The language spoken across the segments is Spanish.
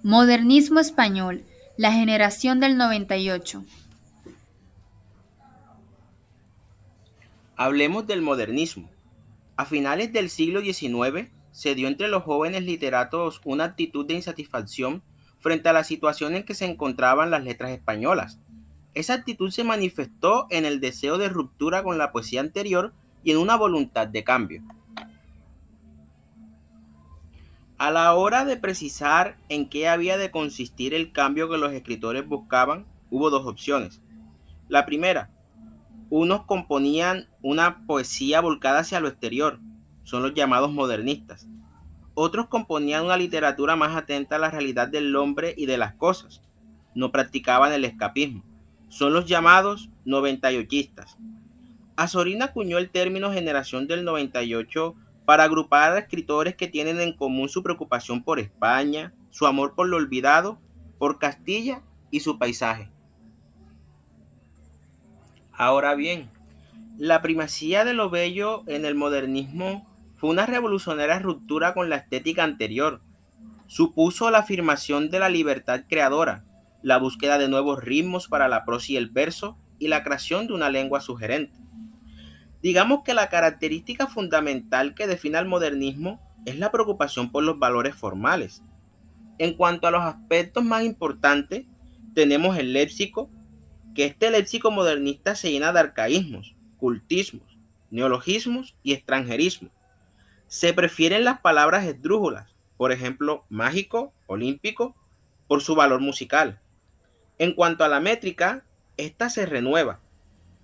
Modernismo español, la generación del 98. Hablemos del modernismo. A finales del siglo XIX se dio entre los jóvenes literatos una actitud de insatisfacción frente a la situación en que se encontraban las letras españolas. Esa actitud se manifestó en el deseo de ruptura con la poesía anterior y en una voluntad de cambio. A la hora de precisar en qué había de consistir el cambio que los escritores buscaban, hubo dos opciones. La primera, unos componían una poesía volcada hacia lo exterior, son los llamados modernistas. Otros componían una literatura más atenta a la realidad del hombre y de las cosas, no practicaban el escapismo, son los llamados 98istas. Azorín acuñó el término generación del 98 para agrupar a escritores que tienen en común su preocupación por España, su amor por lo olvidado, por Castilla y su paisaje. Ahora bien, la primacía de lo bello en el modernismo fue una revolucionaria ruptura con la estética anterior. Supuso la afirmación de la libertad creadora, la búsqueda de nuevos ritmos para la prosa y el verso y la creación de una lengua sugerente. Digamos que la característica fundamental que define al modernismo es la preocupación por los valores formales. En cuanto a los aspectos más importantes, tenemos el léxico, que este léxico modernista se llena de arcaísmos, cultismos, neologismos y extranjerismos. Se prefieren las palabras esdrújulas, por ejemplo, mágico, olímpico, por su valor musical. En cuanto a la métrica, esta se renueva.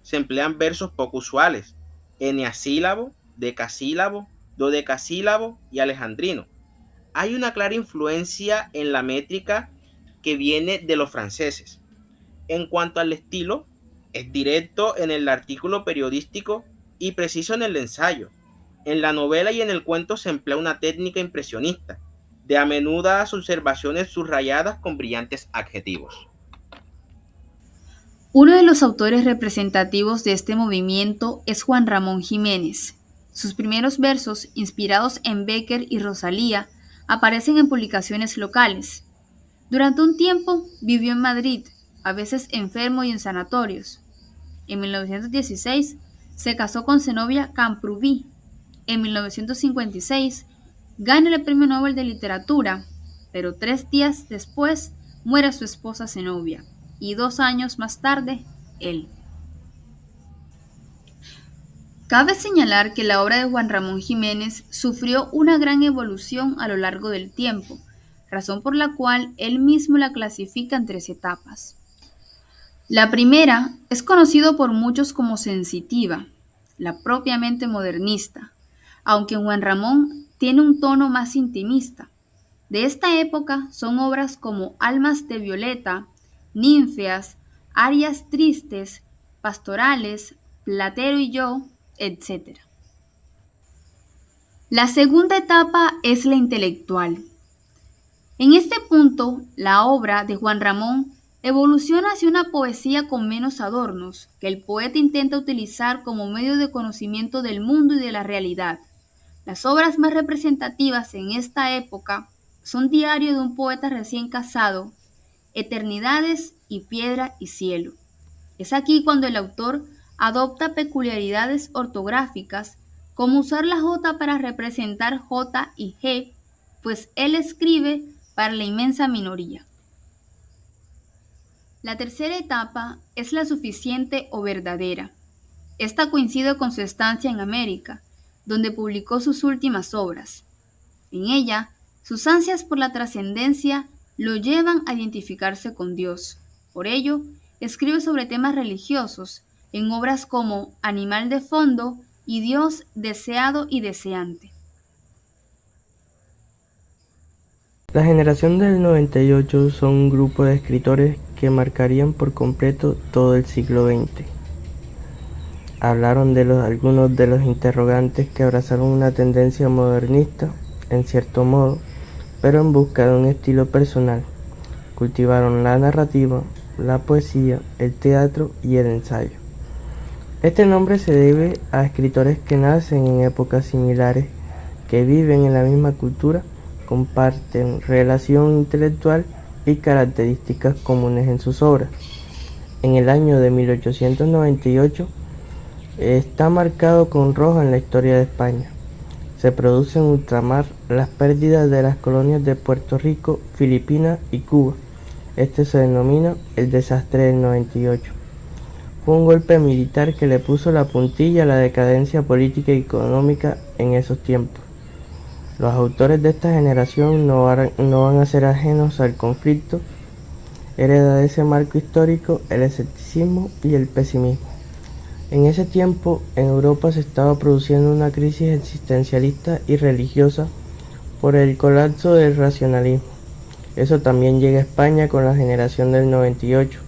Se emplean versos poco usuales, eneasílabo, decasílabo, dodecasílabo y alejandrino. Hay una clara influencia en la métrica que viene de los franceses. En cuanto al estilo, es directo en el artículo periodístico y preciso en el ensayo. En la novela y en el cuento se emplea una técnica impresionista, de a menudas observaciones subrayadas con brillantes adjetivos. Uno de los autores representativos de este movimiento es Juan Ramón Jiménez. Sus primeros versos, inspirados en Bécquer y Rosalía, aparecen en publicaciones locales. Durante un tiempo vivió en Madrid, a veces enfermo y en sanatorios. En 1916 se casó con Zenobia Camprubí. En 1956 gana el Premio Nobel de Literatura, pero 3 días después muere su esposa Zenobia y 2 años más tarde él. Cabe señalar que la obra de Juan Ramón Jiménez sufrió una gran evolución a lo largo del tiempo, razón por la cual él mismo la clasifica en 3 etapas. La primera es conocido por muchos como sensitiva, la propiamente modernista, aunque Juan Ramón tiene un tono más intimista. De esta época son obras como Almas de Violeta, Ninfeas, Arias Tristes, Pastorales, Platero y yo, etc. La segunda etapa es la intelectual. En este punto, la obra de Juan Ramón evoluciona hacia una poesía con menos adornos, que el poeta intenta utilizar como medio de conocimiento del mundo y de la realidad. Las obras más representativas en esta época son Diario de un poeta recién casado, Eternidades y Piedra y Cielo. Es aquí cuando el autor adopta peculiaridades ortográficas, como usar la J para representar J y G, pues él escribe para la inmensa minoría. La tercera etapa es la suficiente o verdadera. Esta coincide con su estancia en América, donde publicó sus últimas obras. En ella, sus ansias por la trascendencia lo llevan a identificarse con Dios. Por ello, escribe sobre temas religiosos en obras como Animal de fondo y Dios deseado y deseante. La generación del 98 son un grupo de escritores que marcarían por completo todo el siglo XX. Hablaron de algunos de los interrogantes que abrazaron una tendencia modernista, en cierto modo, pero en busca de un estilo personal. Cultivaron la narrativa, la poesía, el teatro y el ensayo. Este nombre se debe a escritores que nacen en épocas similares, que viven en la misma cultura, comparten relación intelectual y características comunes en sus obras. En el año de 1898 está marcado con rojo en la historia de España. Se produce en ultramar las pérdidas de las colonias de Puerto Rico, Filipinas y Cuba. Este se denomina el desastre del 98. Fue un golpe militar que le puso la puntilla a la decadencia política y económica en esos tiempos. Los autores de esta generación no van a ser ajenos al conflicto. Hereda de ese marco histórico el escepticismo y el pesimismo. En ese tiempo, en Europa se estaba produciendo una crisis existencialista y religiosa por el colapso del racionalismo. Eso también llega a España con la generación del 98.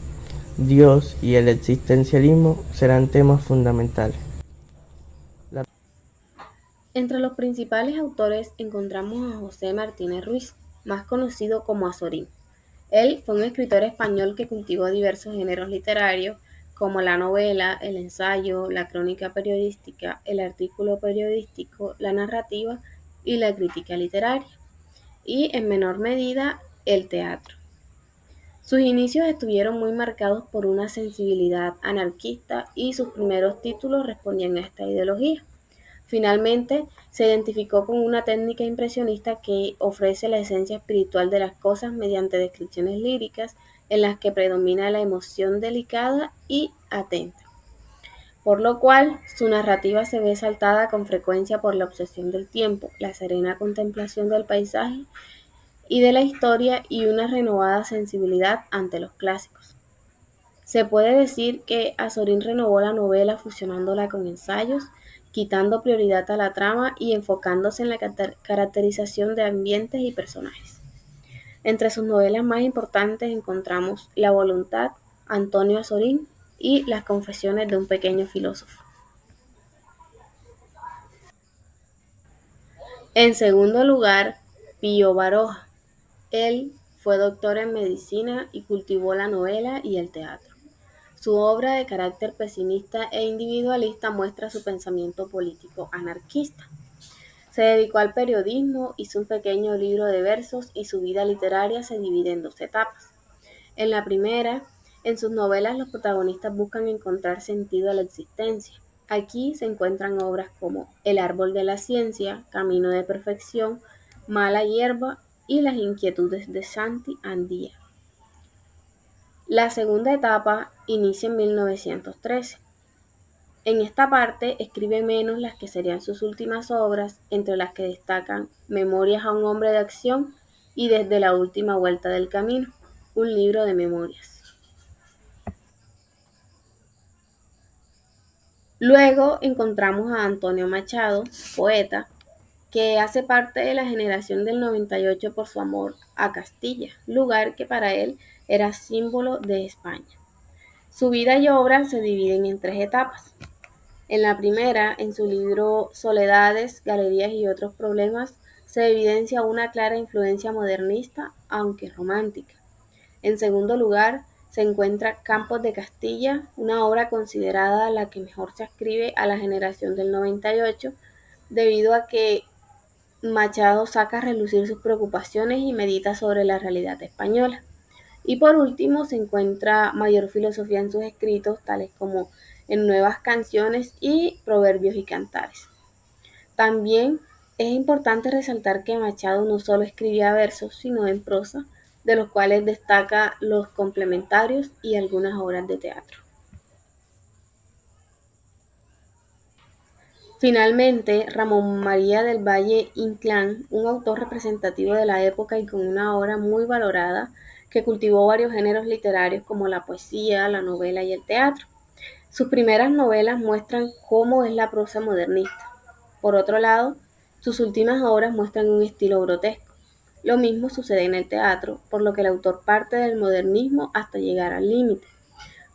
Dios y el existencialismo serán temas fundamentales. Entre los principales autores encontramos a José Martínez Ruiz, más conocido como Azorín. Él fue un escritor español que cultivó diversos géneros literarios, como la novela, el ensayo, la crónica periodística, el artículo periodístico, la narrativa y la crítica literaria, y en menor medida el teatro. Sus inicios estuvieron muy marcados por una sensibilidad anarquista y sus primeros títulos respondían a esta ideología. Finalmente, se identificó con una técnica impresionista que ofrece la esencia espiritual de las cosas mediante descripciones líricas en las que predomina la emoción delicada y atenta, por lo cual su narrativa se ve exaltada con frecuencia por la obsesión del tiempo, la serena contemplación del paisaje y de la historia y una renovada sensibilidad ante los clásicos. Se puede decir que Azorín renovó la novela fusionándola con ensayos, quitando prioridad a la trama y enfocándose en la caracterización de ambientes y personajes. Entre sus novelas más importantes encontramos La voluntad, Antonio Azorín y Las confesiones de un pequeño filósofo. En segundo lugar, Pío Baroja. Él fue doctor en medicina y cultivó la novela y el teatro. Su obra de carácter pesimista e individualista muestra su pensamiento político anarquista. Se dedicó al periodismo, hizo un pequeño libro de versos y su vida literaria se divide en dos etapas. En la primera, en sus novelas los protagonistas buscan encontrar sentido a la existencia. Aquí se encuentran obras como El árbol de la ciencia, Camino de perfección, Mala hierba y Las inquietudes de Santi Andía. La segunda etapa inicia en 1913. En esta parte escribe menos las que serían sus últimas obras, entre las que destacan Memorias a un hombre de acción y Desde la última vuelta del camino, un libro de memorias. Luego encontramos a Antonio Machado, poeta, que hace parte de la generación del 98 por su amor a Castilla, lugar que para él era símbolo de España. Su vida y obra se dividen en tres etapas. En la primera, en su libro Soledades, Galerías y otros problemas, se evidencia una clara influencia modernista, aunque romántica. En segundo lugar, se encuentra Campos de Castilla, una obra considerada la que mejor se ascribe a la generación del 98, debido a que Machado saca a relucir sus preocupaciones y medita sobre la realidad española. Y por último, se encuentra mayor filosofía en sus escritos, tales como en Nuevas canciones y Proverbios y cantares. También es importante resaltar que Machado no solo escribía versos, sino en prosa, de los cuales destaca los complementarios y algunas obras de teatro. Finalmente, Ramón María del Valle Inclán, un autor representativo de la época y con una obra muy valorada, que cultivó varios géneros literarios como la poesía, la novela y el teatro. Sus primeras novelas muestran cómo es la prosa modernista. Por otro lado, sus últimas obras muestran un estilo grotesco. Lo mismo sucede en el teatro, por lo que el autor parte del modernismo hasta llegar al límite.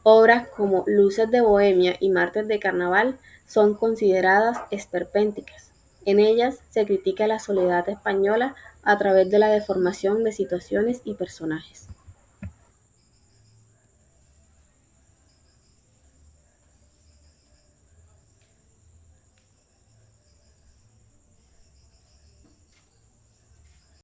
Obras como Luces de Bohemia y Martes de Carnaval son consideradas esperpénticas. En ellas se critica la soledad española a través de la deformación de situaciones y personajes.